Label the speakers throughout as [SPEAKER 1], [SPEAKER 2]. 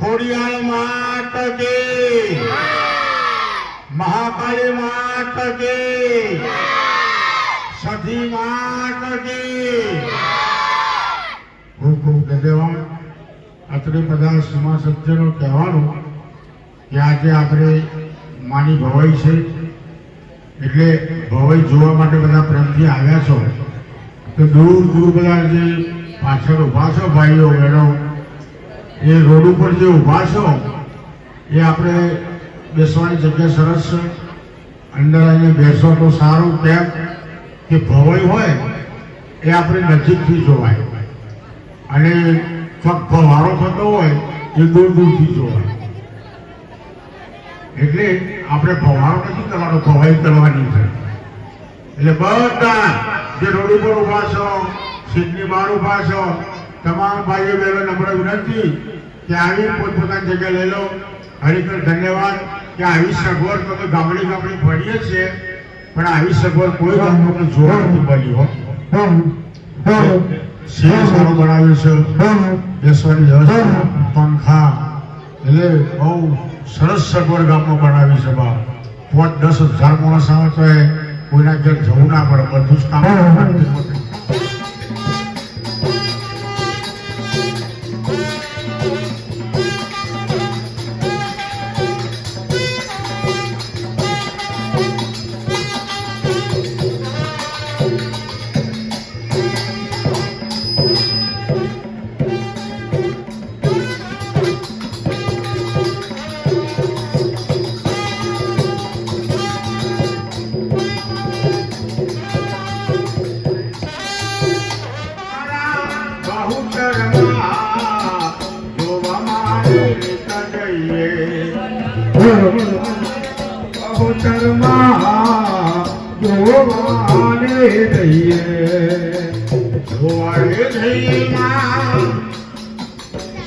[SPEAKER 1] ખોડિયાર માત કી, મહાકાળી માત કી, સતી માત કી. ખૂબ ખૂબ ધન્યવાદ. અત્રે બધા સમા સજ્જનો કહેવાનું કે આજે આપણે માની ભવાઈ છે એટલે ભવાઈ જોવા માટે બધા પ્રેમથી આવ્યા છો. તો દૂર દૂર બધા જે પાછળ ઊભા છો ભાઈઓ બહેનો, એ રોડ ઉપર જે ઊભા છો એ આપણે બેસવાની જગ્યા સરસ છે. અંદર આવીને બેસો તો સારું. કેમ કે ભવાઈ હોય એ આપણે નજીકથી જોવાય અને ફક્ત ભવારો થતો હોય એ દૂર દૂરથી જોવાય. એટલે આપણે ભવારો નથી કરવાનો, ભવાઈ કરવાની છે. એટલે બધા જે રોડ ઉપર ઊભા છો, સીટની બહાર ઊભા છો, તમામ ભાઈઓ બહેનો નમ્ર વિનંતી કે આવી પોતપોતાની જગ્યા લઈ લો. ખરેખર ધન્યવાદ કે આવી સગવડ તો ગામડી ગામડી ફરીએ છીએ, પણ આવી સગવડ કોઈ ગામડું જોવા નથી મળી હો. સિંહ સારો બનાવ્યો છે, બેસવાની વ્યવસ્થા, પંખા, એટલે બહુ સરસ સગવડ ગામમાં બનાવી છે. 5-10 હજાર માણસ આવે તો કોઈના ઘર જવું ના પડે, બધું જ કામ.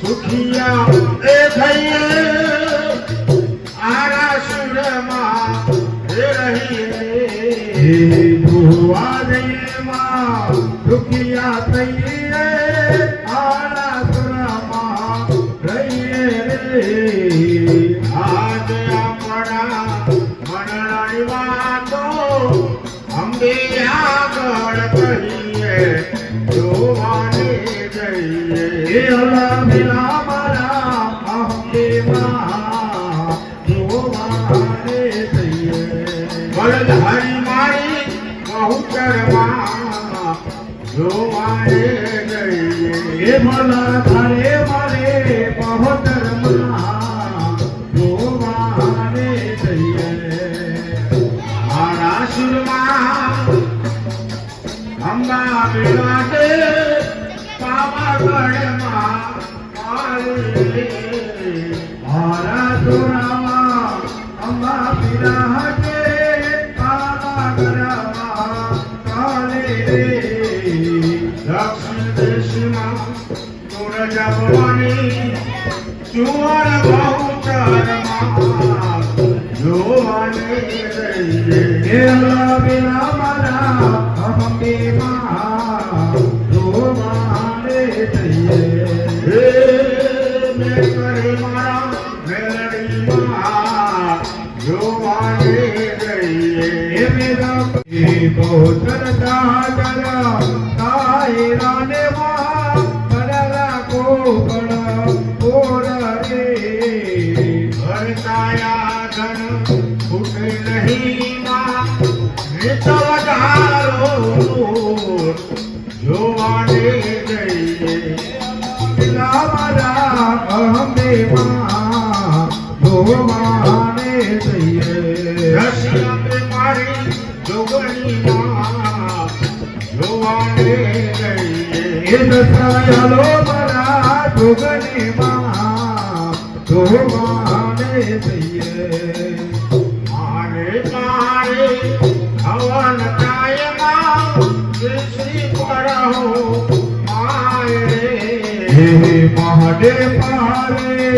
[SPEAKER 1] સુખિયા એ થઈએ આરા સુરમાં એ રહીએ જોવા જઈએ માં. સુખિયા થઈએ આરા સુરમાં રહીએ રે. આજે આપણા મનડાની વાતો અંબે આગળ કહીએ જોવાને જઈએ. મિલા મારા અંબે માં જોવાને જઈએ. બળદ હરી મારી બહુચરમાં જોવાને જઈએ. ભલા થારે મારે બહુચરમાં જોવાને જઈએ. મારા સુરમાં અંબા બિરાજે પાવાગઢમાં મારી. મારા સુરામાં અંબા બિરાજે પાવાગઢમાં કાલે. દક્ષિણ દેશમાં તુર જપવાની ચુવર બહુચરમાં જોવાને જઈએ. બિના મારા અંબે માં જોવાને જઈએ. મેં કરે મારા મેલડીમાં જોવાને જઈએ. મેરા બહુચર દાદરા તાયરાને માં કડલા કોકડ ઓર રે. ભરતાયા ધન ફૂટે નહીં માં નિત વધારો જોવાને જઈએ. મારા અંબે માં જોવાને જઈએ. રસિયા મારી જોગણી માં જોવાને જઈએ. દસાયાલો મારા જોગણી માં જોવાને જઈએ. મારે મારે હવન કાયમાં શ્રી પડો મહાડે પારે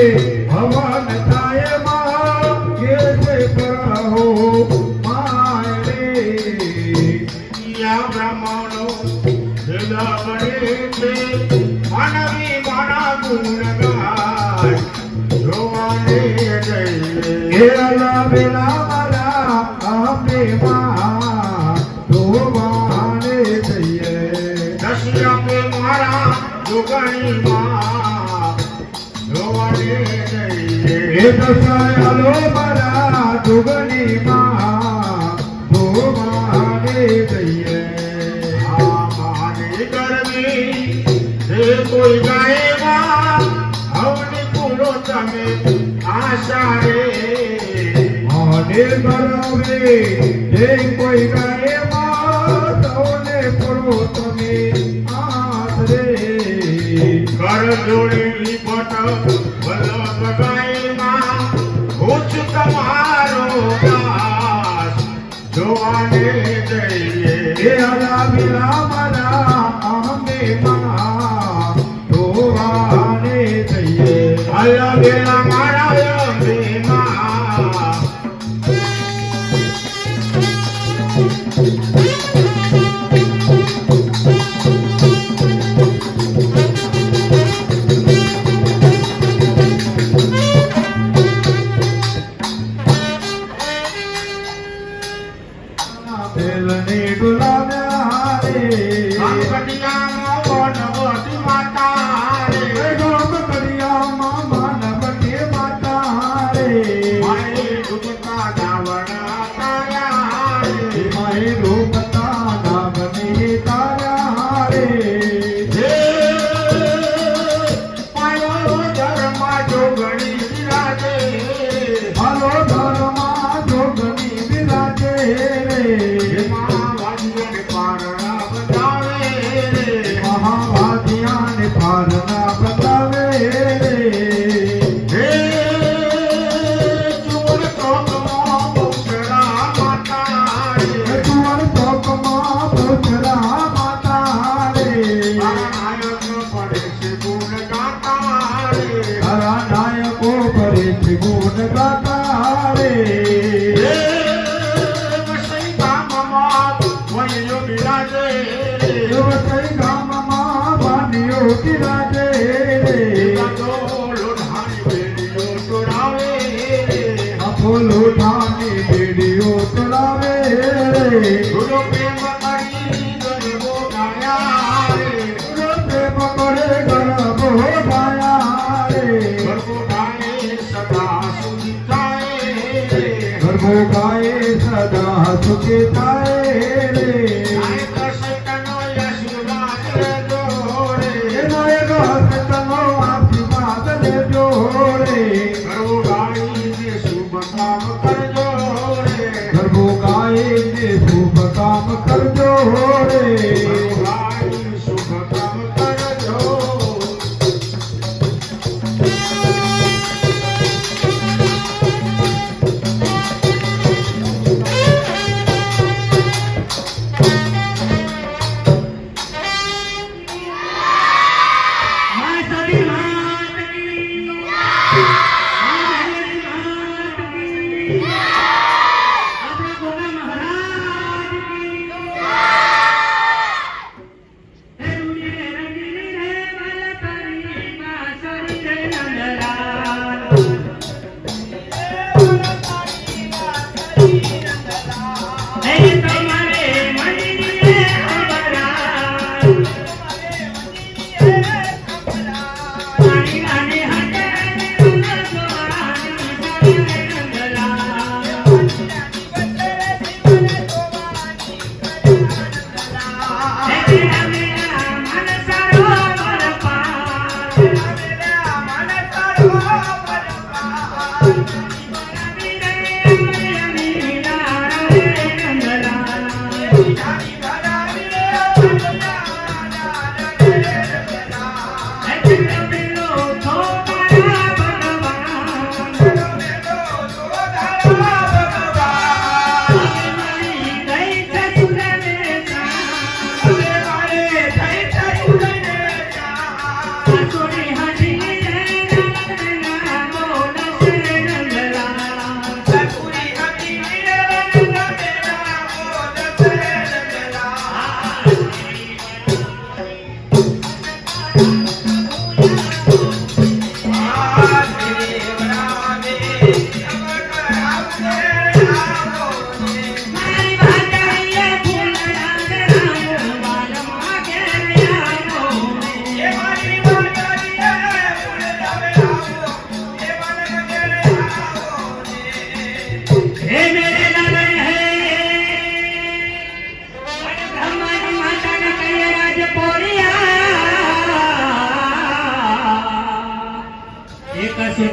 [SPEAKER 1] હવન કાયમાં કેસે પડો મારે. બ્રાહ્મણો માનવી મારા ગુણ ગાય
[SPEAKER 2] એ અલાવેલા મારા આપેમાં ધોવાને જઈએ
[SPEAKER 1] દશી આપે મારા જોગણીમાં જોવાને જઈએ
[SPEAKER 2] એ દસાયાલો મારા જોગણીમાં ધોવાને જઈએ
[SPEAKER 1] આ મારી ગરમી જે કોઈ ગાયમાં હવની પૂરો તમે આશા રે
[SPEAKER 2] અને ગરવે જે કોઈ ગાય માં તોને પૂરો તમે આશરે
[SPEAKER 1] કર જોડેલી પટ વલ્લભ ગાયમાં ઉચ્ચ તમારો દાસ જોવાને જઈએ
[SPEAKER 2] એ અલાવેલા મારા આંબેમાં ધોવાને જઈએ
[SPEAKER 1] અલગેલા મારા અંબેમાં
[SPEAKER 2] બેલને ડોલાવ્યા રે
[SPEAKER 1] ગણપતિયામાં વનવતી માતા રે
[SPEAKER 2] ગણપતિયામાં માનવતી માતા રે
[SPEAKER 1] મારી દુઃખતા દાવણા તાર્યા રે
[SPEAKER 2] માય રૂપતા નામને તારા રે
[SPEAKER 1] હે પાયો ધર્મા જોગણી વિરાજે
[SPEAKER 2] હાલો ધર્મા જોગની વિરાજે રે
[SPEAKER 1] મહાવાદીઓને પારણા બતાવે રે
[SPEAKER 2] મહાવાદિયાને પારના બતાવે રે
[SPEAKER 1] હે ચૂર ચોકમાં બહુચરા માતા રે
[SPEAKER 2] તુવર ચોકમાં બહુચરા માતા રે
[SPEAKER 1] નાયક પડે છે ગુણ ગાતા રે
[SPEAKER 2] તારા નાયકો કરે છે ગુણ ગાતા રે
[SPEAKER 1] હે વસઈ ગામમાં વૈયો બિરાજે
[SPEAKER 2] દેવસઈ ગામમાં વાણીઓ બિરાજે રે
[SPEAKER 1] ડોલો ઢાળી બેડીઓ તોડાવે રે
[SPEAKER 2] અપોલો ઠાની બેડીઓ તોડાવે રે
[SPEAKER 1] ગુરુ પ્રેમ કરી ગરબો ગાયા રે
[SPEAKER 2] પ્રેમ કરે ગરબો ગાયા રે
[SPEAKER 1] ગરબો ગાય સદા સુધી થાય રે
[SPEAKER 2] ગરબો ગાય સદા સુખી થાય રે
[SPEAKER 1] નાયક સૈતનો યશોદાસ લેજો રે
[SPEAKER 2] એ નાયક હસ્તનો આશીર્વાદ લેજો રે
[SPEAKER 1] ગરબો ગાઈને શુભ કામ કરજો રે
[SPEAKER 2] ગરબો ગાઈને શુભ કામ કરજો રે
[SPEAKER 1] ગરબો ગાઈને શુભ કામ કરજો
[SPEAKER 3] Hey,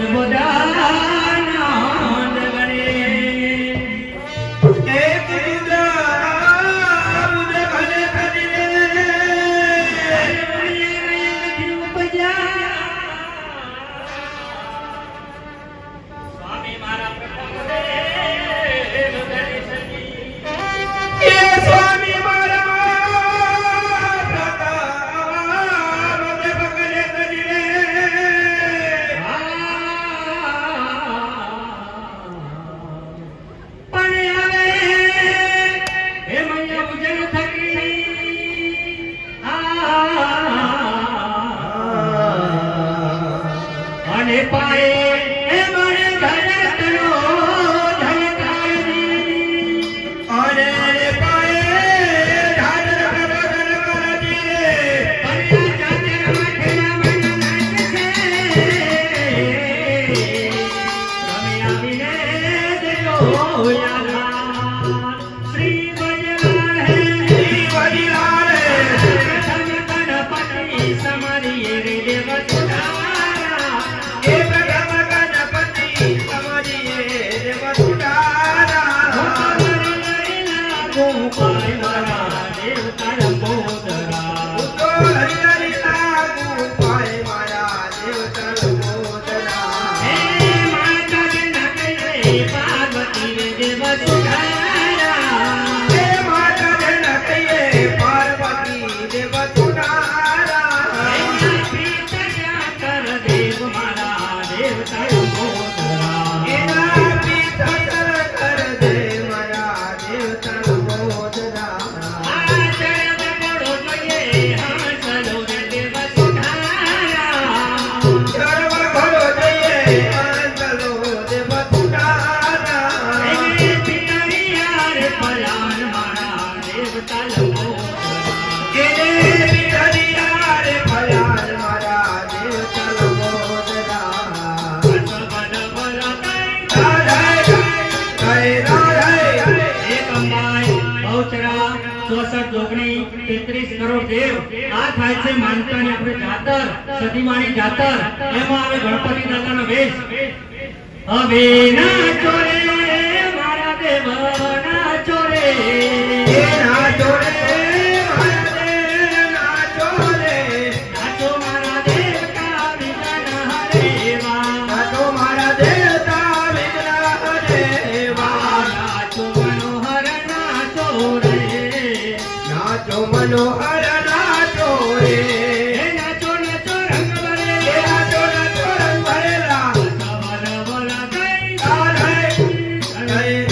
[SPEAKER 3] વેદ બધાના ગણે
[SPEAKER 2] એક દુદા મુદે ભલે કરીને
[SPEAKER 3] સ્વામી મારા પ્રભુદેવ દર્શની
[SPEAKER 2] એ સ્વામી મારા પ્રતાપ મુદે ભલે કરીને
[SPEAKER 3] પણ હવે હે મૈયા પૂજન થકી અને પાએ હે મને ધરતનો ધનકારી
[SPEAKER 2] અને પાએ ધાર કરો ધનકારી
[SPEAKER 3] અને ચાદર માથેના મન નાચ છે તમે આવીને દેજો યાદ શ્રી વજરાળ હે
[SPEAKER 2] શ્રી વડીલાલ
[SPEAKER 3] પ્રથમ ગણપતિ સમારીએ રે દેવ સુધારા
[SPEAKER 2] એ પ્રથમ ગણપતિ સમારીએ દેવ સુધારા
[SPEAKER 3] ગોપાલ મારા દેવતા લંબોદરા
[SPEAKER 2] તો હરિહરિ લાગુ પાય મારા દેવતા લંબોદરા
[SPEAKER 3] હે માતા જનક રે પાર્વતી રે દેવ સુધારા
[SPEAKER 2] હે માતા જનકયે પાર્વતી દેવ સુધારા
[SPEAKER 3] પ્રીત જાતર દેવ મારા દેવતા લંબોદરા
[SPEAKER 2] એના પિતા કર દે મારા દેવતા લંબોદરા
[SPEAKER 3] આ ચરણ પડો જોઈએ હાંસલો રે દેવ સુધારા
[SPEAKER 2] સર્વ ભલો જઈએ અંતલો દેવ સુધારા
[SPEAKER 3] પિતરિયા રે પલાન મારા દેવતા લંબોદરા
[SPEAKER 2] એને પિતરિયા રે ફળાર મારા દેવતા લંબોદરા
[SPEAKER 3] સબન વરતઈ
[SPEAKER 2] રાધે રાધે
[SPEAKER 3] એક અંબાઈ બહુચરા 64 જોગણી 33 કરોડ દેવ આ થાય છે માનતાની આપણે જાતર સતીમાની જાતર એમાં આવે ગણપતિ દાદાનો વેશ હવે નાચો રે મારા દેવ નાચો રે
[SPEAKER 2] એ નાચો રે મારા દેવ નાચો રે
[SPEAKER 3] નાચો મારા દેવતા વિઘ્ન હરેવા
[SPEAKER 2] નાચો મારા દેવતા વિઘ્ન હરેવા
[SPEAKER 3] નાચો મનોહર નાચો રે
[SPEAKER 2] નાચો મનોહર નાચો રે
[SPEAKER 3] હે નાચો નાચો રંગ
[SPEAKER 2] એ
[SPEAKER 3] ભરે
[SPEAKER 2] નાચો નાચો રંગ ભરેલા
[SPEAKER 3] સવન વરતઈ
[SPEAKER 2] રાધે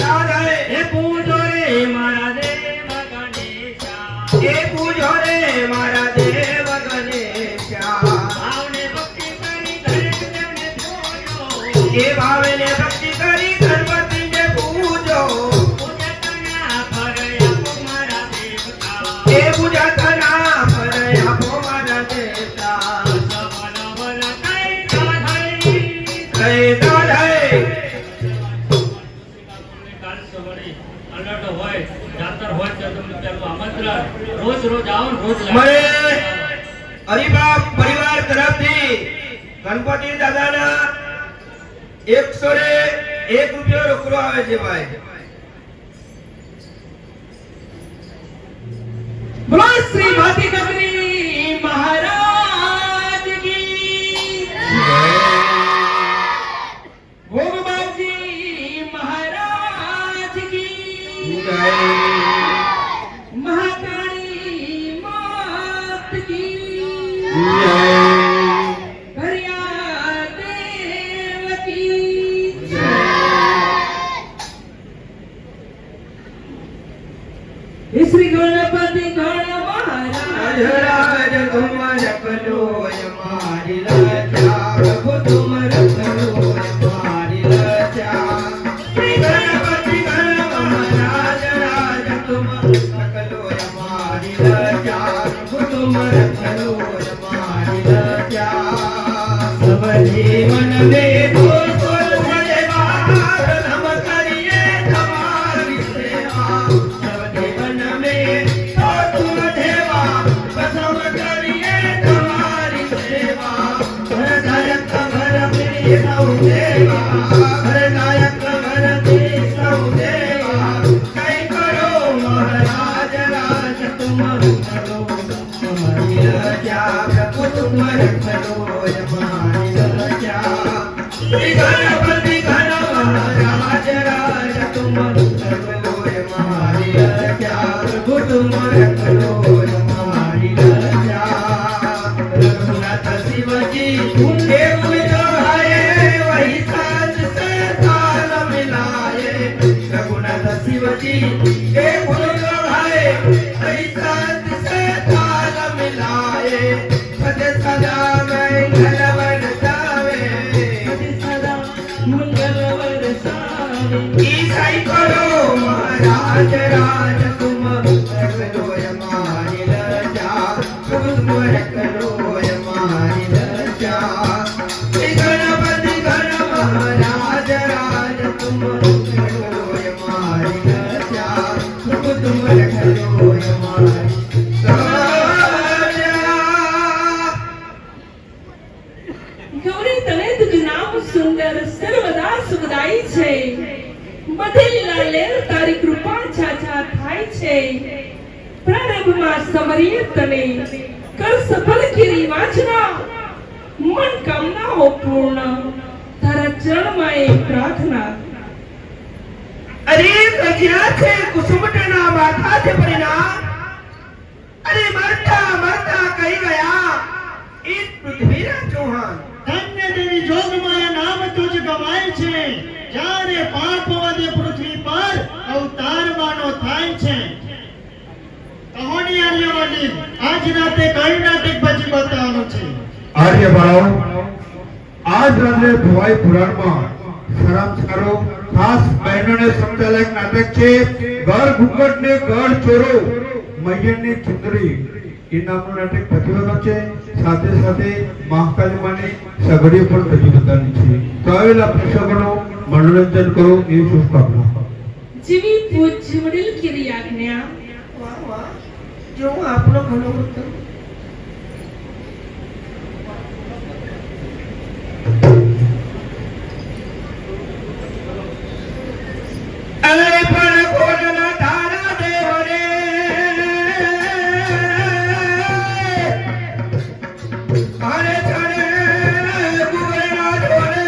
[SPEAKER 2] રાધે
[SPEAKER 3] હે પૂજો રે મારા દેવ ગણેશા
[SPEAKER 2] એ પૂજો રે મારા દેવ ગણેશા
[SPEAKER 3] ભાવને ભક્તિ કરી દરેક જણને પૂજો
[SPEAKER 2] એ ભાવને ભક્તિ કરી ગણપતિને પૂજો
[SPEAKER 3] પૂજતના ફરે આપો મારા દેવતા
[SPEAKER 2] એ પૂજતના ફરે આપો મારા દેવતા
[SPEAKER 3] સવન વરતઈ રાધઈ
[SPEAKER 2] જય રાધે
[SPEAKER 3] કાલ સવારે અલર્ટ હોય જાતર હોય તો તમને પેલું આમંત્રણ રોજ રોજ આવો ને રોજ
[SPEAKER 2] મને હરિબાપ પરિવાર તરફથી ગણપતિ દાદાના 101 રૂપિયો રોકડો આવે છે ભાઈ
[SPEAKER 3] બોલો શ્રી ભાતી કબરી મહારાજ કી ભોગબાજી મહારાજ કી મહાકાળી માત કી હરિયા દેવ કી શ્રી ગણપતિ ગણ મહારાજ
[SPEAKER 2] રાજ તુમ રખલો મારી લજા પ્રભુ તુમ રખલો મારી લજા શ્રી ગણપતિ ગણ મહારાજ રાજ તુમ રખલો મારી લજા પ્રભુ તુમ રખલો મારી લજા સબ જીવન में बोल बोल भले बात हम करिए तुम्हारी सेवा सब जीवन में तो तुम देवा बस हम करिए तुम्हारी सेवा દેવા હર નાયક વરદે સૌ દેવા કઈ કરો મહારાજ રાજ તુમ કરો અમારી રજા પ્રભુ તુમ કરો અમારી રજા શ્રી ગણપતિ ગણ મહારાજ રાજ તુમ કરો અમારી રજા પ્રભુ તુમ કરો અમારી રજા रघुनाथ शिवजी एक मिलाए वही साथ से ताल मिलाए रघुनाथ शिवजी एक मिलाए वही साथ से ताल मिलाए सद सदा मंगल बरसावे सदा मंगल बरसावे ईसाई करो महाराज राज तुम करो हमारी रजा तुम करो हमारी रजा श्री गणपति गण महाराज राज तुम करो हमारी रजा तुम करो हमारी
[SPEAKER 4] ગૌરી તને તુજ નામ સુંદર સર્વદા સુખદાયી છે બધે લીલા લેર તારી કૃપા છાછા થાય છે પ્રારંભમાં સમરીએ તને કર સફળ કરી વાંચના મન કામનાઓ પૂર્ણ તારા ચરણમાં એ પ્રાર્થના
[SPEAKER 2] અરે પ્રજ્ઞા છે કુસુમટના માથા છે પરિણામ અરે મરતા મરતા કહી ગયા એ પૃથ્વીરાજ ચૌહાણ
[SPEAKER 5] ધન્ય દેવી જોગમાયા નામ તુજ ગવાય છે જ્યારે પાપ વધે પૃથ્વી પર અવતાર માનો થાય છે કહોની આર્ય વડીલ આજ રાતે કઈ નાટક ભજી બતાવવાનું છે
[SPEAKER 1] આર્ય ભાવ આજ રાત્રે ભવાઈ પુરાણમાં સારાંશકારો ખાસ બહેનોને સમજાયેલા એક નાટક છે ઘર ઘૂંઘટ ને ઘર ચોરો મૈયરની ચુંદડી એ નામનું નાટક ભજવવાનું છે સાથે સાથે મહાકાલી માની સગડીઓ પણ ભજવવાની છે તો આવેલા પ્રેક્ષકોનો મનોરંજન કરો એ શુભકામના
[SPEAKER 4] જીવી પૂજ્ય વડીલ કરી આજ્ઞા
[SPEAKER 2] વાહ વાહ જો હું આપણો ઘણો હતો અરે પણ કોડના તારા દેવ રે અરે ચડે ગુગળના ઢોરે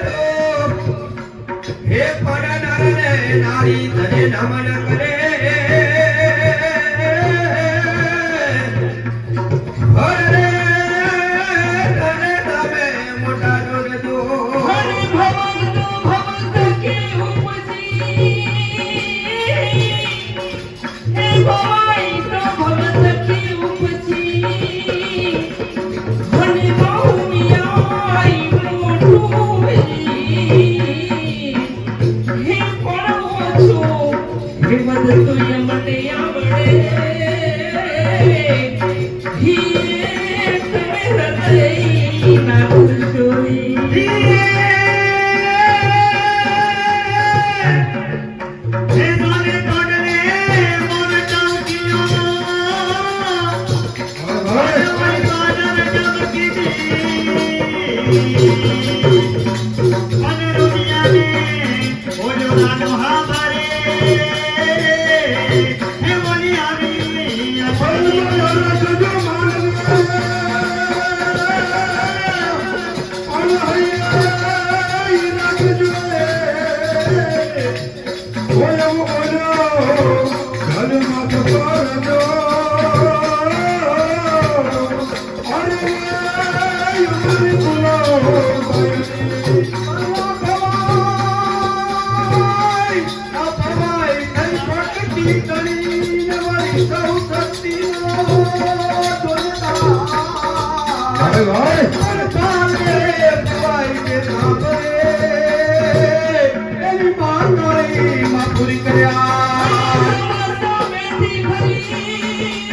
[SPEAKER 2] તો હે પડનાર ને નારી તને નમન કરે અરે તને તમે મોટા જોડ દો
[SPEAKER 4] હરે ભવન ભવન કે ઉપજી હે ભવાઈ તો ભવન કે ઉપજી હને બાહુમિયાઈ મોટું હે પડો છો હે બધું યમને આવડે હે તમે હૃદય ના ભૂલશોઈ
[SPEAKER 5] હે સોને તોડને મોન ચાંકિયો હરે મારી બાદર ચમકી અને રૂપિયાને ઓજો નાનો હામારે હે મોની આવી
[SPEAKER 2] પૂરી કર્યા
[SPEAKER 4] માતા બેઠી ભરી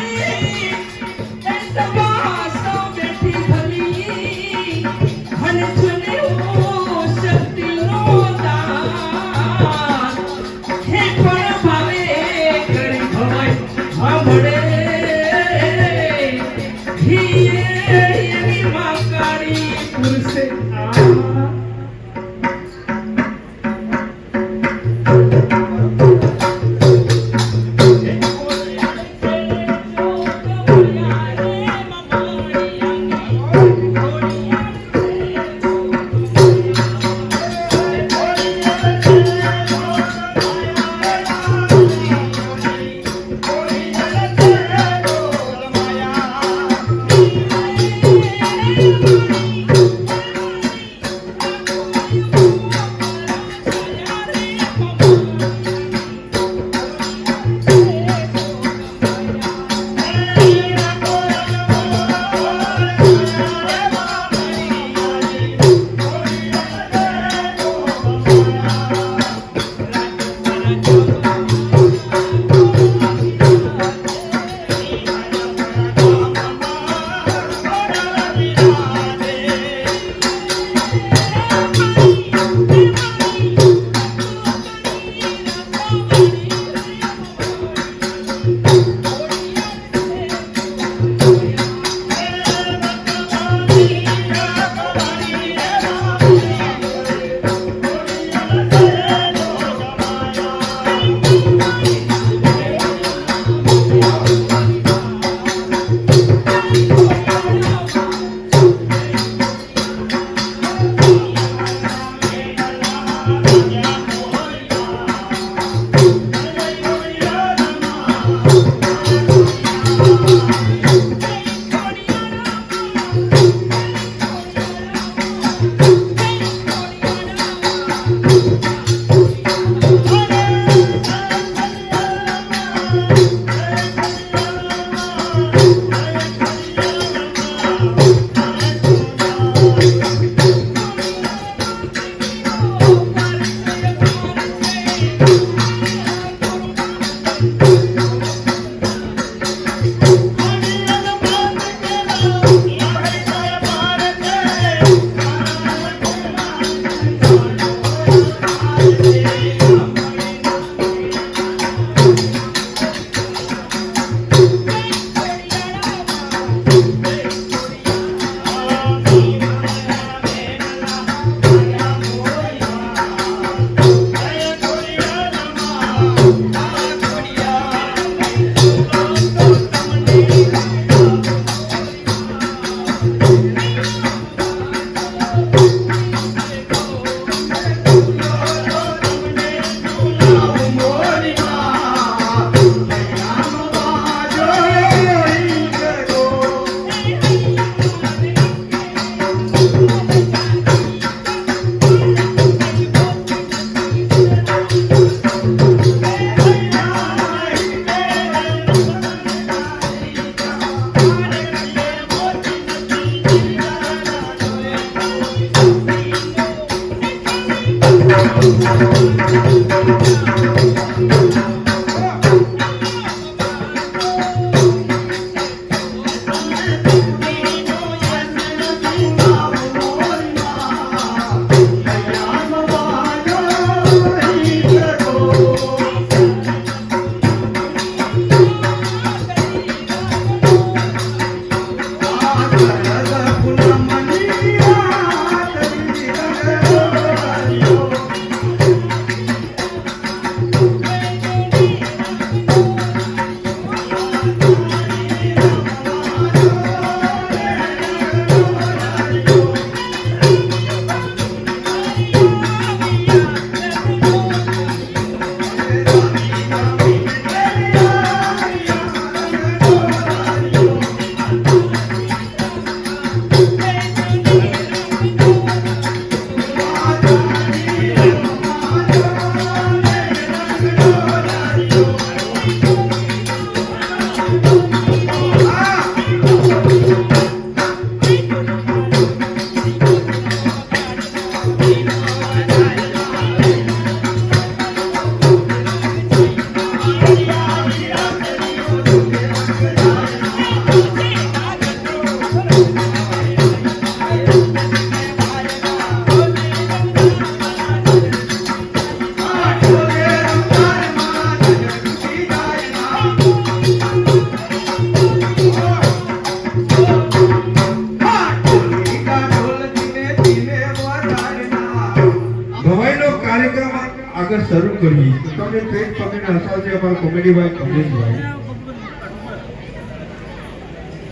[SPEAKER 2] ભવાઈનો કાર્યક્રમ આગળ શરૂ કરીએ. તમે પેટ પકડીને હસાવજો અમારા કોમેડીભાઈ કમલેશભાઈ.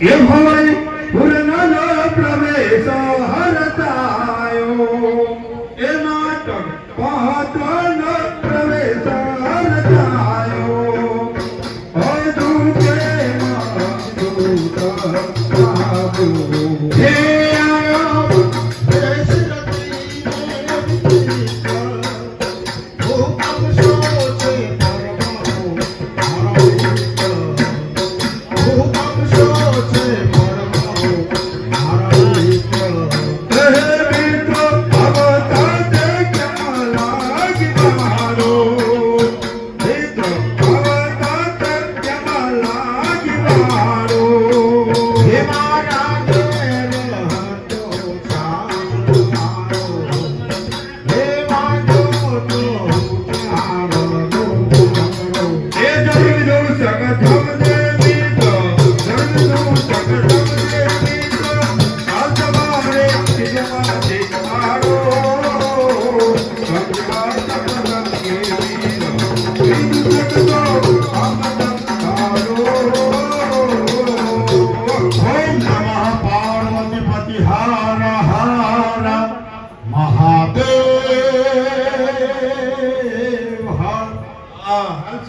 [SPEAKER 2] એ ભવાઈ પૂર્ણનો પ્રવેશ હરતાયો, એ નાટક પહોંચવાનો પ્રવેશ હરતાયો. અદૂતે દૂત બાબુ હે આયો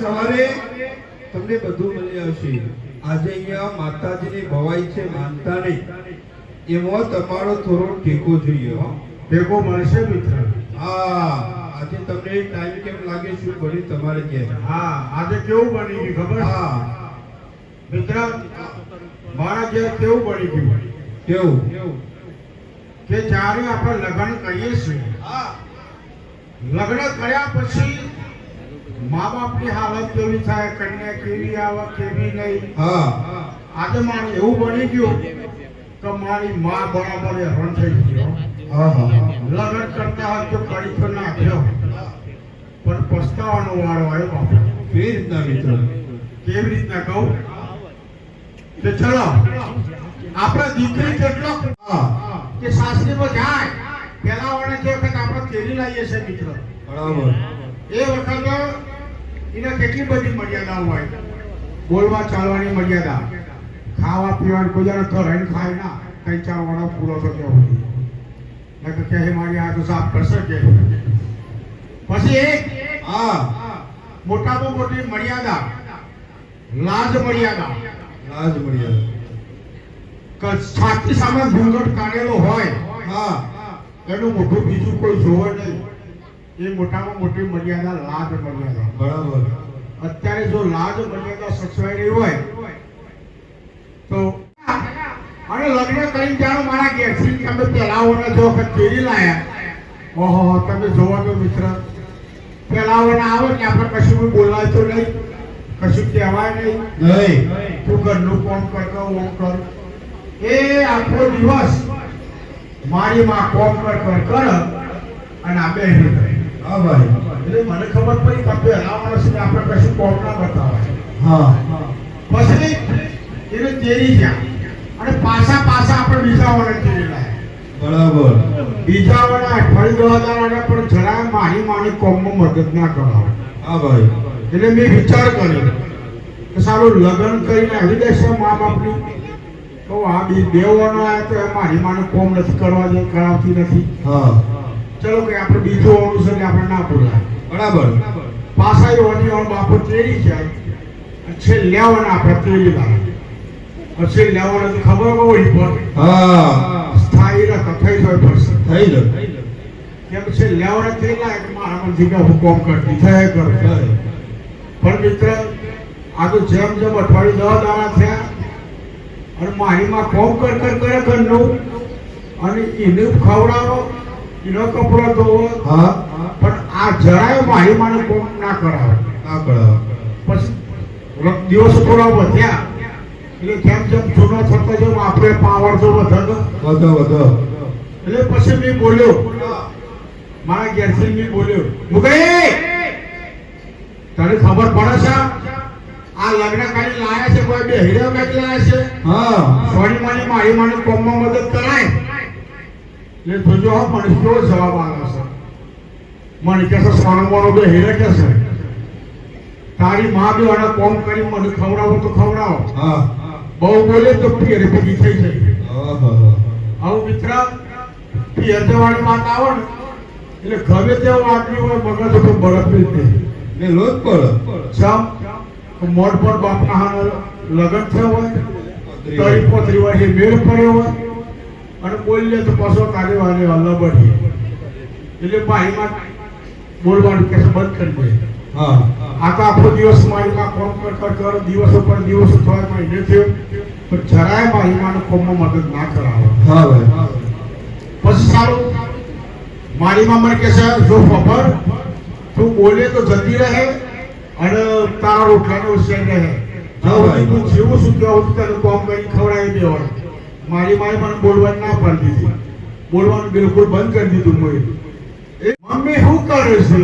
[SPEAKER 2] સવારે તમને બધું મળી આવશે. આજે અહીંયા માતાજીની ભવાઈ છે, માનતા નહીં. એમાં તમારો થોડો ટેકો જોઈએ. હો,
[SPEAKER 1] ટેકો મળશે મિત્ર.
[SPEAKER 2] હા, આજે તમને ટાઈમ કેમ લાગે શું બની તમારે ઘેર?
[SPEAKER 1] હા, આજે કેવું બની ગયું ખબર?
[SPEAKER 2] હા,
[SPEAKER 1] મિત્ર, મારા ઘેર કેવું બની ગયું
[SPEAKER 2] કેવું?
[SPEAKER 1] કે જ્યારે આપણે લગ્ન કરીએ છીએ,
[SPEAKER 2] હા,
[SPEAKER 1] લગ્ન કર્યા પછી મા બાપની હાલત કેવી થાય, કન્યા કેવી આવે કેવી નહીં.
[SPEAKER 2] હા,
[SPEAKER 1] આજે મારે એવું બની ગયું કે મારી મા બરાબર હેરાન થઈ ગયો.
[SPEAKER 2] હા, હા,
[SPEAKER 1] લગ્ન કરતા હતો કડી તો નાખ્યો, પણ પસ્તાવાનો વાળો આવ્યો બાપા.
[SPEAKER 2] કેવી રીતના મિત્ર?
[SPEAKER 1] કેવી રીતના કહું કે ચલો આપણે દીકરી કેટલો
[SPEAKER 2] હા,
[SPEAKER 1] કે સાસરીમાં જાય પેલા વાળે જે વખત આપણે કેરી લાવીએ છીએ મિત્ર,
[SPEAKER 2] બરાબર.
[SPEAKER 1] એ વખત એને કેટલી બધી મર્યાદાઓ હોય. બોલવા ચાલવાની મર્યાદા, ખાવા પીવાની કોઈ જણા તો રહીને ખાય ના, 3-4 વાળો પૂરો તો કેવો નકર કે હે મારી આ તો સાફ કરશે કે. પછી એક
[SPEAKER 2] હા,
[SPEAKER 1] મોટામાં મોટી મર્યાદા, લાજ મર્યાદા.
[SPEAKER 2] લાજ મર્યાદા.
[SPEAKER 1] કે છાતી સામે ઘૂંઘટ કાઢેલો હોય,
[SPEAKER 2] હા,
[SPEAKER 1] એનું મોઢું બીજું કોઈ જોવે નહીં. એ મોટામાં મોટી મર્યાદા લાજ મર્યાદા.
[SPEAKER 2] બરાબર.
[SPEAKER 1] અત્યારે જો લાજ મર્યાદા સચવાઈ રહી હોય તો અને લગ્ન કરીને જાણો મારા ઘેરથી તમે પેલાઓના જો વખત કેરી લાયા, ઓહો તમે જોવો તો મિત્ર, પેલાઓના આવે ને આપણે કશું બોલાય તો નહીં, કશું કહેવાય નહીં.
[SPEAKER 2] નહીં.
[SPEAKER 1] તું ઘરનું કામ કરતો ઓમ કર. એ આખો દિવસ મારી માં કોમ કર અને આ બે
[SPEAKER 2] હા ભાઈ.
[SPEAKER 1] એટલે મને ખબર પડી કે પેલા માણસને આપણે કશું કોમ ના બતાવાય.
[SPEAKER 2] હા,
[SPEAKER 1] પછી એને તેરી ગયા અને પાછા આપણે બીજા વાળા તેરી લાયા.
[SPEAKER 2] બરાબર.
[SPEAKER 1] બીજા વાળા અઠવાડિયું 10 દાડા પણ જરાય મારી માની કોમમાં મદદ ના કરાવે.
[SPEAKER 2] હા ભાઈ.
[SPEAKER 1] એટલે મેં વિચાર કર્યો કે સારું લગ્ન કરીને આવી દેશે મા બાપની, તો આ બે વાળા આવ્યા તો મારી માને કોમ નથી કરવા દે, કરાવતી નથી.
[SPEAKER 2] હા,
[SPEAKER 1] ચલો કે આપણે બીજું વાળું છે કે આપણે ના બોલાય.
[SPEAKER 2] બરાબર.
[SPEAKER 1] પાછા એવાની વાળો બાપો તેરી જાય, છેલ્લે લેવાના આપણે તેરી લાવે. પછી લેવાના તો ખબર હોય પણ
[SPEAKER 2] હા,
[SPEAKER 1] સ્થાયી રકમ થઈ જાય પડશે.
[SPEAKER 2] થઈ ગયું.
[SPEAKER 1] કેમ છે લેવાના તેરી લાવે કે મારા મન જીગા હુકમ કરતી થાય કર. પણ મિત્ર આ તો જેમ અઠવાડિયું 10 દાડા થયા અને માહીમાં કોમ કરે ઘરનું અને એને ખવડાવો, એનો કપડો ધોવો,
[SPEAKER 2] હા,
[SPEAKER 1] પણ આ જરાય માહીમાને કોમ ના કરાવે.
[SPEAKER 2] ના કરાવ.
[SPEAKER 1] પછી દિવસો થોડા વધ્યા એટલે જેમ જૂનો થતો જેમ આપણે પાવર તો વધતો,
[SPEAKER 2] વધો.
[SPEAKER 1] એટલે પછી મેં બોલ્યો, મારા ઘેરથી મેં બોલ્યો, મુકઈ તને ખબર પડે છે આ લગ્ન કરી લાયા છે કોઈ બે હીરો કાઢી લાયા છે?
[SPEAKER 2] હા,
[SPEAKER 1] સોની માની મારી માની કોમમાં મદદ કરાય. એટલે જોજો હા મને કેવો જવાબ આવે છે. મને કે છે સોનો મોનો બે હેરે કે છે તારી માં બી આને કોમ કરી મને ખવડાવો તો ખવડાવો.
[SPEAKER 2] હા
[SPEAKER 1] બહુ બોલે તો પિયર ભેગી થઈ જાય.
[SPEAKER 2] આહા.
[SPEAKER 1] આવું મિત્ર પિયર જવાની વાત આવે ને એટલે ગમે તેવું આદમી હોય મગજ તો બરફ જ દે.
[SPEAKER 2] ને લોટ પડે.
[SPEAKER 1] ચમ મોડ પર બાપના હાલ લગન થયો હોય તરી પોતરી હોય મેળ પડ્યો હોય અને બોલીએ તો પાછો કાર્યવાહી અલબડી એટલે ભાઈમાં બોલવાનું કે બંધ કરી દે.
[SPEAKER 2] હા
[SPEAKER 1] આ તો આખો દિવસ મારીમાં કોમ કર દિવસો પર દિવસો થવા મહિને થયો પણ જરાય મારીમાં કોમમાં મદદ ના કરાવે.
[SPEAKER 2] હા ભાઈ.
[SPEAKER 1] પછી સારું મારીમાં મને કે છે જો ખબર તું બોલે તો જતી રહે અને તારા રોટલાને ઉછેર રહે. તું જેવું શું કહેવું તને કોમ કરી ખવડાવી દેવાનું. મારી માએ મને બોલવાનું ના પાડી દીધી. બોલવાનું બિલકુલ બંધ કરી દીધું. મેં મમ્મી શું કરે છે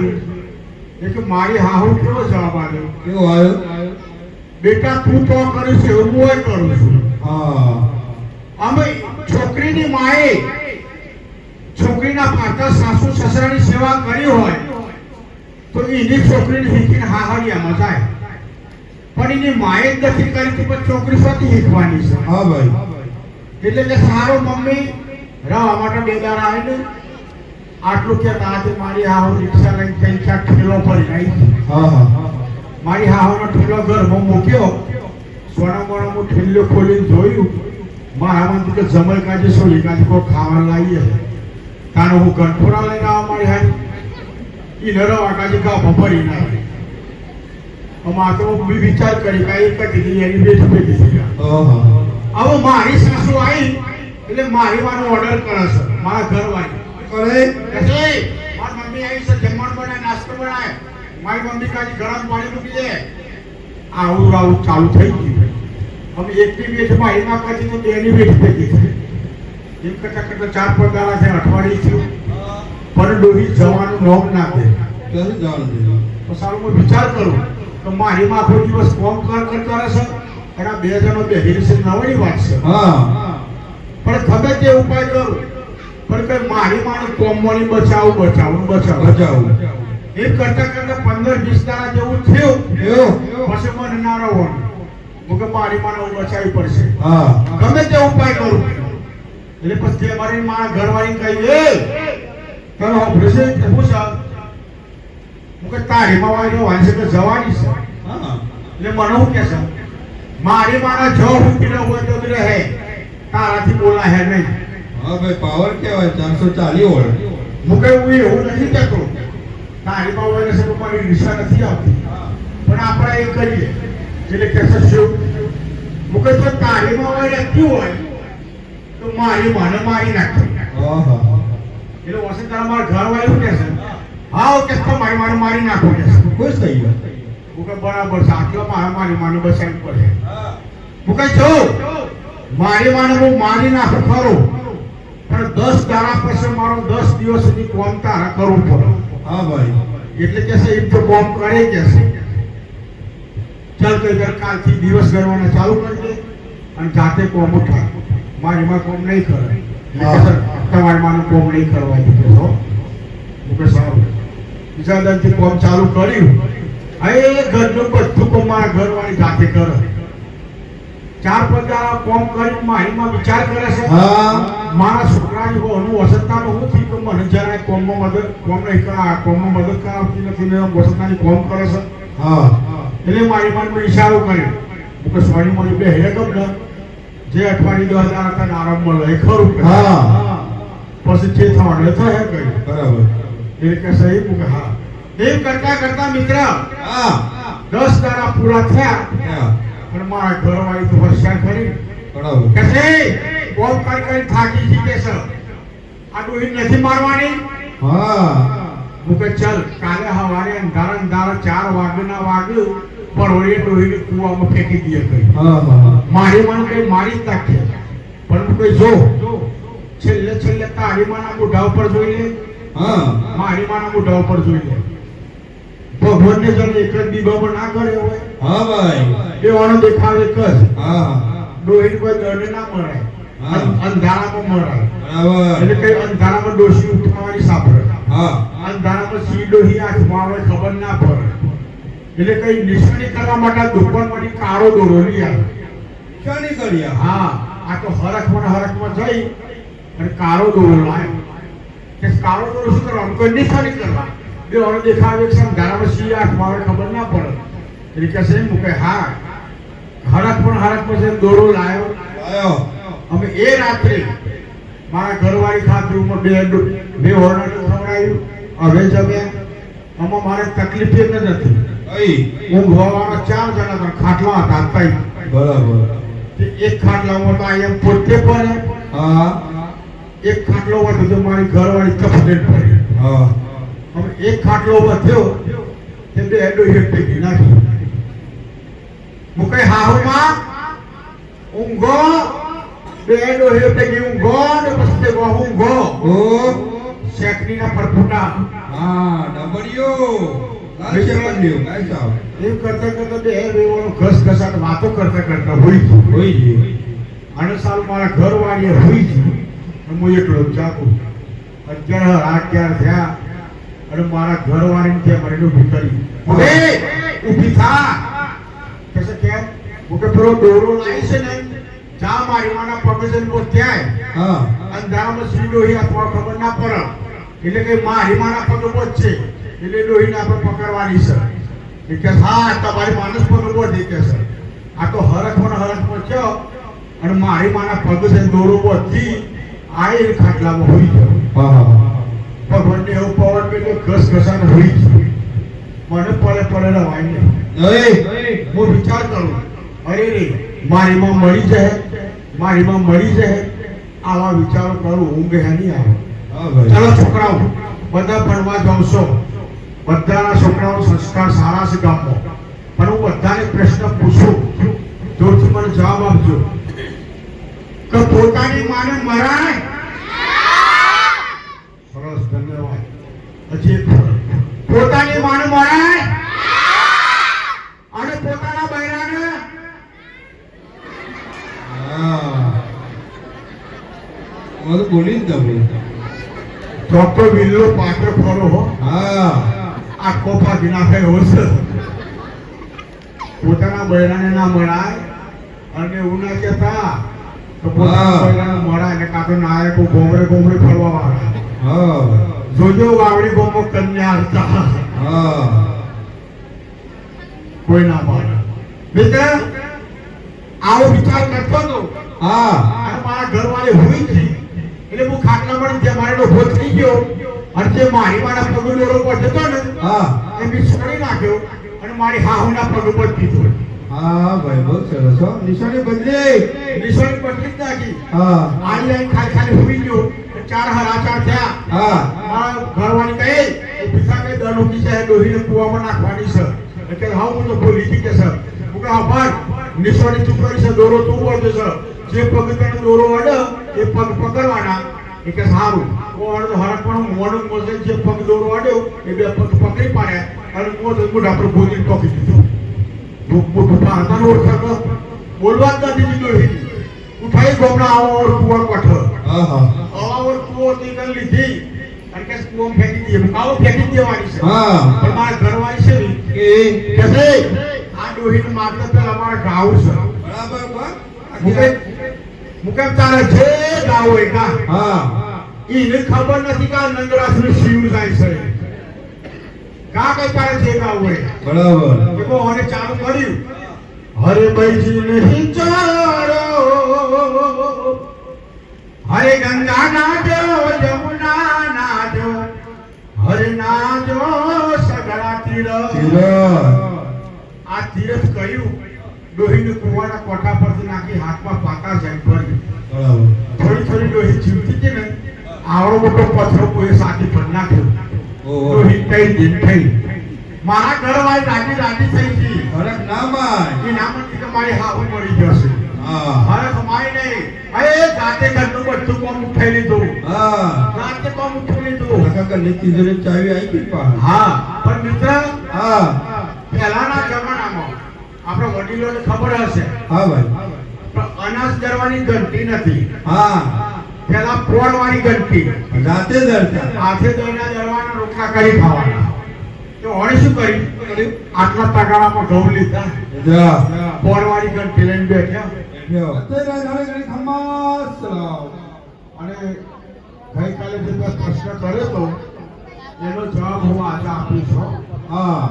[SPEAKER 1] એ કે મારી હાહુ કેવો જવાબ આવ્યો
[SPEAKER 2] કેવો આવ્યો?
[SPEAKER 1] બેટા તું તો કરીશ એવું હું કરું છું.
[SPEAKER 2] હા
[SPEAKER 1] અમે છોકરીની માએ છોકરીના પાછળ સાસુ સસરાની સેવા કરી હોય તો એની છોકરીને શીખીને હાહરિયામાં જાય. પણ એની માએ જ નથી કરી તો પછી છોકરી શોથી શીખવાની છે.
[SPEAKER 2] હા ભાઈ.
[SPEAKER 1] એટલે કે સારો મમ્મી રવા માટે બેદાર આવે ને આટલું કે આજે મારી હાહુ રિક્ષા લઈને કઈ ક્યાંક ઠેલો પડી આવી.
[SPEAKER 2] હા હા.
[SPEAKER 1] મારી હાહુનો ઠેલો ઘરમાં મૂક્યો સોના મોના હું ઠેલો ખોલીને જોયું મારા મન કે જમલ કાજે સોલી કાજે કોઈ ખાવા લાવીએ તાનો હું ગંઠોડા લઈને આવા મારી હારી ઈ નરવા કાજે કા ભપરી નાખી. અમાર તો બી વિચાર કરી કે એક કીધી એની બેઠ બેઠી થઈ ગયા.
[SPEAKER 2] આહા.
[SPEAKER 1] હવે મારી સાસુ આવી એટલે મારી વાનો ઓર્ડર કરે છે મારા ઘરવાળી
[SPEAKER 2] કરે
[SPEAKER 1] કહે મારી મમ્મી આવી છે જમણ બનાય નાસ્તો બનાય મારી મમ્મી કાજી ગરમ પાણી મૂકી દે. આવું આવું ચાલુ થઈ ગયું. અમે એકની બેઠ માં એના કાજી તો બેની બેઠ ભેગી થઈ. એમ કરતા કરતા 4-5 દાડા છે અઠવાડિયું થયું પણ ડોહી જવાનું નોમ ના દે.
[SPEAKER 2] ક્યારે જવાનું છે?
[SPEAKER 1] તો સારું હું વિચાર કરું તો મારી માં આખો દિવસ કોમ કરે છે અને આ બે જણો બેહી છે નવરી વાત છે.
[SPEAKER 2] હા
[SPEAKER 1] પણ ખબર તે ઉપાય કરું પણ કઈ મારી માને કોમવાની બચાવું
[SPEAKER 2] બચાવું.
[SPEAKER 1] એ કરતા કરતા 15-20 દાડા જેવું થયું પછી મને ના રહેવાનું. હું કે મારી માને હું બચાવવી પડશે.
[SPEAKER 2] હા
[SPEAKER 1] ગમે તે ઉપાય કરું એટલે પછી તે મારી મારા ઘરવાળી કહી એ તને ઓપરેશન થયું છે હું કે તારી માં વાળી વાંચે તો જવાની છે.
[SPEAKER 2] હા.
[SPEAKER 1] એટલે મને શું કે છે મારી માના જો ઉઠીને હોય તો જ રહે તારાથી બોલા હે નહીં.
[SPEAKER 2] હા ભાઈ પાવર કેવાય 440 વોલ્ટ.
[SPEAKER 1] હું કઈ હું એવું નથી કહેતો તારી માં હોય છે તો મારી રિક્ષા નથી આવતી પણ આપણે એ કરીએ એટલે કે છે શું હું કઈ તો તારી માં હોય રહેતી હોય તો મારી માને મારી નાખે.
[SPEAKER 2] આહા.
[SPEAKER 1] એટલે વસંત મારા ઘર વાળું કે છે હા કે તો મારી માને મારી નાખો કે છે.
[SPEAKER 2] ખુશ થઈ ગયો.
[SPEAKER 1] હું કે બરાબર છે આટલો મારી માને બચાવવી પડે. હું કઈ જો મારી માને હું મારી નાખું ખરું પણ 10 દાડા પછી મારો 10 દિવસ સુધી કોમ તારા કરવું પડે.
[SPEAKER 2] હા ભાઈ.
[SPEAKER 1] એટલે કે છે એક તો કોમ કરે કે છે ચાલ તો ઘર કાલથી દિવસ ગણવાના ચાલુ કરી દે અને જાતે કોમ ઉઠાય. મારી માં કોમ નહીં કરે એટલે કે સર તમારી માનું કોમ નહીં કરવા દીધું છો. હું કે સારું બીજા દાડથી કોમ ચાલુ કર્યું. એ ઘરનું બધું કોમ મારા ઘરવાળી જાતે કરે. 4-5 દાડા કોમ કરી મારીમાં વિચાર કરે છે
[SPEAKER 2] હા.
[SPEAKER 1] મારા છોકરાની હોનું વસંતાનું હું થયું કે મને જરાય કોમમાં મદદ કોમ નહીં કરા કોમમાં મદદ કરાવતી નથી ને વસંતાની કોમ કરે છે.
[SPEAKER 2] હા
[SPEAKER 1] એટલે મારી માને ઈશારો કર્યો હું કે સોની મોની બે હે ગમ જે અઠવાડિયે 10 દાડા તને આરામ મળે એ ખરું કે
[SPEAKER 2] હા.
[SPEAKER 1] પછી જે થવાનું એ થાય કઈ
[SPEAKER 2] બરાબર.
[SPEAKER 1] એટલે કે સહી હું કે હા. એમ કરતા કરતા મિત્ર
[SPEAKER 2] હા
[SPEAKER 1] 10 દાડા પૂરા થયા
[SPEAKER 2] હા.
[SPEAKER 1] પણ મારા ઘરવાળી તો હોશિયાર ખરી
[SPEAKER 2] બરાબર.
[SPEAKER 1] કે છે કોમ કરી થાકી જી કે છે આ ડોહી નથી મારવાની.
[SPEAKER 2] હા
[SPEAKER 1] હું કે ચાલ કાલે સવારે અંધારા 4 વાગ્યાના વાગ્યું પણ ઓળે ડોહીને કૂવામાં ફેંકી દઈએ કઈ.
[SPEAKER 2] હા હા.
[SPEAKER 1] મારી મને કઈ મારી જ નાખે પણ હું કઈ જો છેલ્લે તારી માના મોઢા ઉપર જોઈ લે.
[SPEAKER 2] હા.
[SPEAKER 1] મારી માના મોઢા ઉપર જોઈ લે. ભગવાનને જણ એક જ દીવામાં ના કરે હોય
[SPEAKER 2] હા ભાઈ.
[SPEAKER 1] એ વાળો દેખાવ એક જ
[SPEAKER 2] હા
[SPEAKER 1] ડોહીને કોઈ દંડ ના મળે
[SPEAKER 2] હા.
[SPEAKER 1] અંધારામાં મરાય
[SPEAKER 2] બરાબર
[SPEAKER 1] એટલે કઈ અંધારામાં ડોશી ઉઠાવવાની સાંભળે
[SPEAKER 2] હા
[SPEAKER 1] અંધારામાં સી ડોશી આંખમાં આવે ખબર ના પડે એટલે કઈ નિશાની કરવા માટે દુકાનમાંથી કાળો દોરો લઈ આવે
[SPEAKER 2] શાની કર્યા
[SPEAKER 1] હા આ તો હરખમાં જઈ અને કાળો દોરો લાવે કે કાળો દોરો શું કરવાનું કોઈ નિશાની કરવા બે ઓર દેખાવે છે અંધારામાં સી આંખમાં આવે ખબર ના પડે એટલે કે છે મૂકે હા હરખમાં છે દોરો લાવ્યો
[SPEAKER 2] આયો
[SPEAKER 1] અમે એ રાત્રે મારા ઘરવાળી ખાતરીમાં બે હોર્નર ખવડાવ્યું હવે જમ્યા આમાં મારે તકલીફ એ જ નથી
[SPEAKER 2] અઈ
[SPEAKER 1] ઊંઘવાવાળા 4 જણા હતા ખાટલા હતા તઈ
[SPEAKER 2] બરાબર
[SPEAKER 1] એક ખાટલામાં તો આ એમ પોતે પડે
[SPEAKER 2] હા
[SPEAKER 1] એક ખાટલો વધુ તો મારી ઘરવાળી કપલેટ પડી
[SPEAKER 2] હા
[SPEAKER 1] હવે એક ખાટલો વધ્યો તે બે હેડો હેડ પૈકી નાખી મુકઈ હાહુમાં ઊંઘો બે હેડો હેડ પૈકી ઊંઘો ને પછી તે ઊંઘો
[SPEAKER 2] ઓ
[SPEAKER 1] શેકડીના પરફુટા
[SPEAKER 2] હા ડબડિયો લાલચે મંડ્યો કાઈ સાવ
[SPEAKER 1] એમ કરતા બે વેવાનો ઘસઘસાટ વાતો કરતા હોઈ ગયું
[SPEAKER 2] હોઈ ગયો
[SPEAKER 1] અને સાલ મારા ઘરવાળીએ હોઈ ગયું અને હું એકલો જાગો 11 થયા અને મારા ઘરવાળીને ત્યાં મને ઊભી કરી હવે ઊભી થા કસે કેમ હું કે પેલો દોરો લાવી છે ને જા મારી માના પગજન કો ત્યાં
[SPEAKER 2] હા
[SPEAKER 1] અંધારામાં સી ડોહી અથવા ખબર ના પડે એટલે કે મારી માના પગ બોજ છે એટલે ડોહીને આપણે પકડવાની છે એ કે હા તમારી માનસ પગ બોજ છે કે છે આ તો હરખમાં થયો અને મારી માના પગ છે દોરો બોજથી આઈ ખાટલામાં હોઈ ગયો
[SPEAKER 2] હા હા
[SPEAKER 1] ભગવાનને એવું પવન પેલો ઘસઘસાટ હોઈ ગયો મને પડે રવાય નહીં હું વિચાર કરું અરે રે મારીમાં મળી જાય આવા વિચારો કરું ઊંઘ હે નહીં આવે
[SPEAKER 2] હા ભાઈ
[SPEAKER 1] ચાલો છોકરાઓ બધા ભણવા જાવ છો બધાના છોકરાઓ સંસ્કાર સારા છે ગામમાં પણ હું બધાને પ્રશ્ન પૂછું જોરથી મને જવાબ આપજો કે પોતાની માને મરાય સરસ ધન્યવાદ હજી એક પોતાની માને મરાય અને પોતાના બૈરાને
[SPEAKER 2] હા મારું બોલી જ દઉં
[SPEAKER 1] ચોક્કસ વિલ્લો પાત્ર ખરો હો
[SPEAKER 2] હા
[SPEAKER 1] આ કોફા નાખે એવો છે પોતાના બૈરાને ના મળાય અને એવું ના કહેતા તો પોતાના બૈરાને મળાય ને કાં તો નાયકો ગોમરે ફરવા વાળા
[SPEAKER 2] હા
[SPEAKER 1] જોજો વાવડી ગોમો કન્યા હતા
[SPEAKER 2] હા
[SPEAKER 1] કોઈ ના મળે મિત્ર આવો વિચાર કરતો હતો
[SPEAKER 2] હા
[SPEAKER 1] અને મારા ઘરવાળી હોઈ ગઈ એટલે હું ખાટલા મળી ત્યાં મારે ઉભો થઈ ગયો અને જે મારી મારા પગ દોરો પર જતો ને
[SPEAKER 2] હા
[SPEAKER 1] એ મેં છોડી નાખ્યો અને મારી હાહુના પગ ઉપર દીધો
[SPEAKER 2] હા ભાઈ બહુ સરસ હો નિશાની બદલી
[SPEAKER 1] નિશાની પટલી જ નાખી
[SPEAKER 2] હા
[SPEAKER 1] આઈ લાઈન ખાલી હોઈ ગયો 4 હરાચાર થયા
[SPEAKER 2] હા
[SPEAKER 1] મારા ઘરવાળી કહે એ પિતા કે દનોકી છે ડોહીને કુવામાં નાખવાની છે એટલે હા હું તો બોલી હતી કે સર હું કે આભાર નિશાની તું કરી છે દોરો તું બોલતો છે જે પગ તને દોરો અડે એ પગ પકડવાના એ કે સારું કોણ તો હરક પણ મોડું મોસે જે પગ દોરો અડ્યો એ બે પગ પકડી પાડ્યા અને મોઢા પર ગોદી પકડી દીધો મોટું પારતા ઓળખા બોલવા જ નથી દીધો ઉઠાઈ ગોમડા આવો ઓર કુવા કઠ
[SPEAKER 2] હા હા
[SPEAKER 1] આવા ઓર કુવો નીકળ લીધી અને કે કુવો ફેંકી દીધી મુકાવો ફેંકી દેવાની છે
[SPEAKER 2] હા
[SPEAKER 1] પણ મારા ઘરવાળી છે ને
[SPEAKER 2] કે
[SPEAKER 1] કે છે આ ડોહીને મારતા પેલા અમારા ગાવ છે
[SPEAKER 2] બરાબર બા
[SPEAKER 1] મુકેમ તારે જે ગાવ હોય કા
[SPEAKER 2] હા
[SPEAKER 1] એને ખબર નથી કે આ નંદરાસનું શિવ જાય છે કા કઈ તારે જે ગાવ હોય
[SPEAKER 2] બરાબર
[SPEAKER 1] देखो होने चालू કર્યું હરે ભાઈજી નહીં ચારો હરે ગંગા નાજો જમુના નાજો હરે નાજો સગળા તીરથ આ તીરથ કર્યું ડોહીને કુવાના કોઠા પરથી નાખી હાથમાં પાકા જાય ભરી
[SPEAKER 2] બરાબર
[SPEAKER 1] થોડી ડોહી જીવતી હતી ને આવડો મોટો પથ્થર કોઈ સાથી પર નાખ્યો
[SPEAKER 2] ઓહો
[SPEAKER 1] ડોહી કઈ દિન થઈ મારા ઘરવાળી રાજી થઈ ગઈ
[SPEAKER 2] ફરક ના માય
[SPEAKER 1] એ નામથી કે મારી હાહુ મળી જશે
[SPEAKER 2] હા
[SPEAKER 1] મારે કમાઈ નહીં અરે જાતે ઘરનું બધું કોમ ઉઠાઈ લીધું
[SPEAKER 2] હા
[SPEAKER 1] જાતે કોમ ઉઠાઈ લીધું
[SPEAKER 2] કાકા નીતિ જોડે ચાવી આવી ગઈ પા
[SPEAKER 1] હા પણ મિત્ર
[SPEAKER 2] હા
[SPEAKER 1] પહેલાના જમાનામાં આપણે વડીલોને ખબર હશે
[SPEAKER 2] હા ભાઈ
[SPEAKER 1] પણ અનાજ દરવાની ઘંટી નથી,
[SPEAKER 2] હા
[SPEAKER 1] પેલા પોળવાળી ઘંટી,
[SPEAKER 2] જાતે દરતા.
[SPEAKER 1] હાથે દોરીને દરવાના રોટલા કરી ખાવાના. તો ઓણે શું કર્યું? આટલા તગારામાં ઘઉં લીધા,
[SPEAKER 2] જા.
[SPEAKER 1] પોળવાળી ઘંટી લઈને બેઠા
[SPEAKER 2] લ્યો.
[SPEAKER 1] અને ગઈકાલે જે મેં પ્રશ્ન કર્યો હતો એનો જવાબ હું આજે આપું છું.
[SPEAKER 2] હા